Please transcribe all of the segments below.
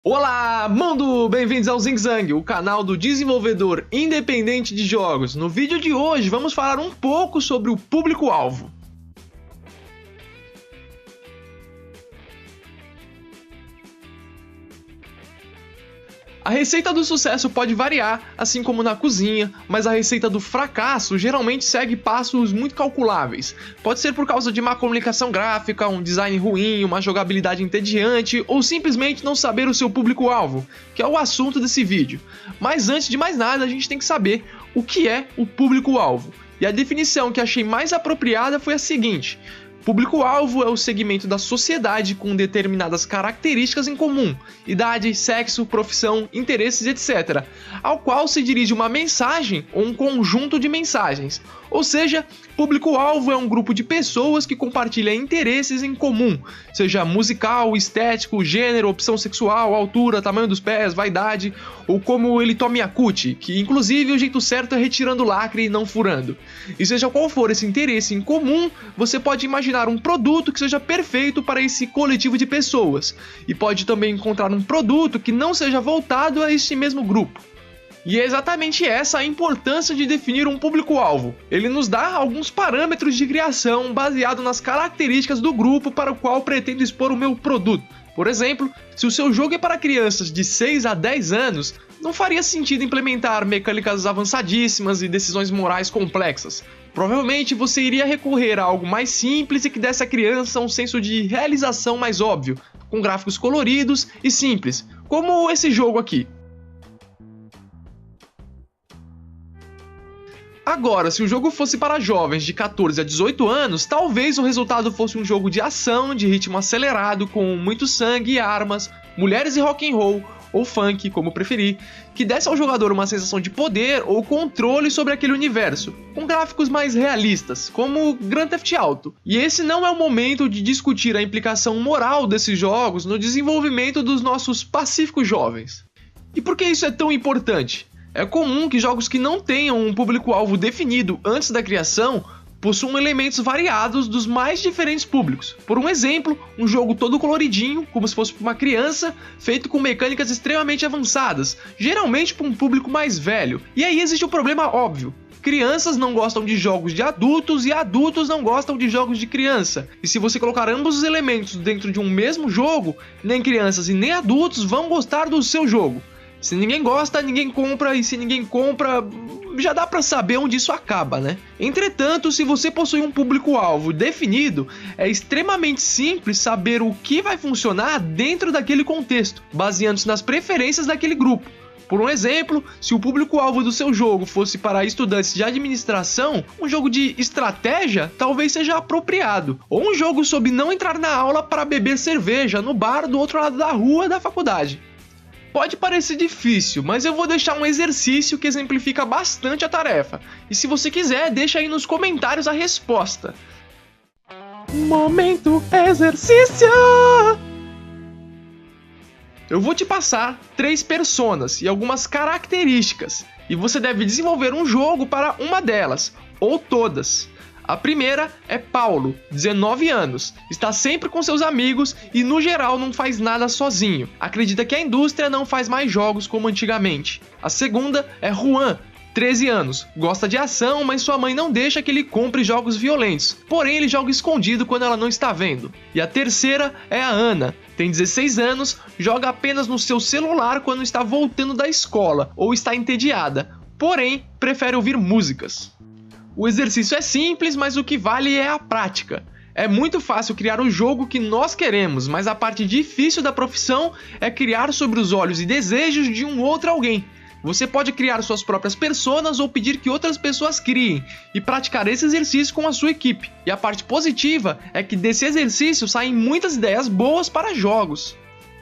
Olá, mundo! Bem-vindos ao Zing Zang, o canal do desenvolvedor independente de jogos. No vídeo de hoje vamos falar um pouco sobre o público-alvo. A receita do sucesso pode variar, assim como na cozinha, mas a receita do fracasso geralmente segue passos muito calculáveis. Pode ser por causa de má comunicação gráfica, um design ruim, uma jogabilidade entediante ou simplesmente não saber o seu público-alvo, que é o assunto desse vídeo. Mas antes de mais nada, a gente tem que saber o que é o público-alvo. E a definição que achei mais apropriada foi a seguinte: público-alvo é o segmento da sociedade com determinadas características em comum, idade, sexo, profissão, interesses, etc., ao qual se dirige uma mensagem ou um conjunto de mensagens. Ou seja, público-alvo é um grupo de pessoas que compartilha interesses em comum, seja musical, estético, gênero, opção sexual, altura, tamanho dos pés, vaidade, ou como ele toma Yakult, que inclusive o jeito certo é retirando o lacre e não furando. E seja qual for esse interesse em comum, você pode imaginar um produto que seja perfeito para esse coletivo de pessoas, e pode também encontrar um produto que não seja voltado a este mesmo grupo. E é exatamente essa a importância de definir um público-alvo. Ele nos dá alguns parâmetros de criação baseado nas características do grupo para o qual pretendo expor o meu produto. Por exemplo, se o seu jogo é para crianças de 6 a 10 anos, não faria sentido implementar mecânicas avançadíssimas e decisões morais complexas. Provavelmente você iria recorrer a algo mais simples e que desse à criança um senso de realização mais óbvio, com gráficos coloridos e simples, como esse jogo aqui. Agora, se o jogo fosse para jovens de 14 a 18 anos, talvez o resultado fosse um jogo de ação, de ritmo acelerado, com muito sangue e armas, mulheres e rock and roll, ou funk, como preferir, que desse ao jogador uma sensação de poder ou controle sobre aquele universo, com gráficos mais realistas, como Grand Theft Auto. E esse não é o momento de discutir a implicação moral desses jogos no desenvolvimento dos nossos pacíficos jovens. E por que isso é tão importante? É comum que jogos que não tenham um público-alvo definido antes da criação possuam elementos variados dos mais diferentes públicos. Por um exemplo, um jogo todo coloridinho, como se fosse para uma criança, feito com mecânicas extremamente avançadas, geralmente para um público mais velho. E aí existe um problema óbvio. Crianças não gostam de jogos de adultos e adultos não gostam de jogos de criança. E se você colocar ambos os elementos dentro de um mesmo jogo, nem crianças e nem adultos vão gostar do seu jogo. Se ninguém gosta, ninguém compra, e se ninguém compra, já dá pra saber onde isso acaba, né? Entretanto, se você possui um público-alvo definido, é extremamente simples saber o que vai funcionar dentro daquele contexto, baseando-se nas preferências daquele grupo. Por um exemplo, se o público-alvo do seu jogo fosse para estudantes de administração, um jogo de estratégia talvez seja apropriado, ou um jogo sobre não entrar na aula para beber cerveja no bar do outro lado da rua da faculdade. Pode parecer difícil, mas eu vou deixar um exercício que exemplifica bastante a tarefa. E se você quiser, deixa aí nos comentários a resposta. Momento exercício! Eu vou te passar 3 personas e algumas características, e você deve desenvolver um jogo para uma delas, ou todas. A primeira é Paulo, 19 anos, está sempre com seus amigos e no geral não faz nada sozinho. Acredita que a indústria não faz mais jogos como antigamente. A segunda é Juan, 13 anos, gosta de ação, mas sua mãe não deixa que ele compre jogos violentos, porém ele joga escondido quando ela não está vendo. E a terceira é a Ana, tem 16 anos, joga apenas no seu celular quando está voltando da escola ou está entediada, porém prefere ouvir músicas. O exercício é simples, mas o que vale é a prática. É muito fácil criar o jogo que nós queremos, mas a parte difícil da profissão é criar sobre os olhos e desejos de um outro alguém. Você pode criar suas próprias personas ou pedir que outras pessoas criem e praticar esse exercício com a sua equipe. E a parte positiva é que desse exercício saem muitas ideias boas para jogos.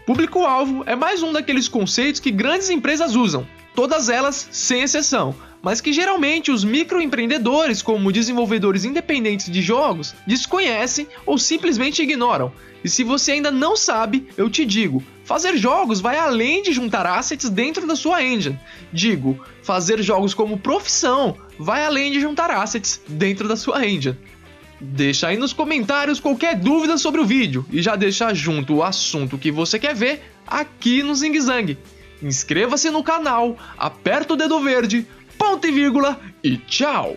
Público-alvo é mais um daqueles conceitos que grandes empresas usam, todas elas sem exceção, mas que geralmente os microempreendedores, como desenvolvedores independentes de jogos, desconhecem ou simplesmente ignoram. E se você ainda não sabe, eu te digo, fazer jogos vai além de juntar assets dentro da sua engine. Digo, fazer jogos como profissão vai além de juntar assets dentro da sua engine. Deixa aí nos comentários qualquer dúvida sobre o vídeo e já deixa junto o assunto que você quer ver aqui no Zing Zang. Inscreva-se no canal, aperta o dedo verde, ponto e vírgula e tchau!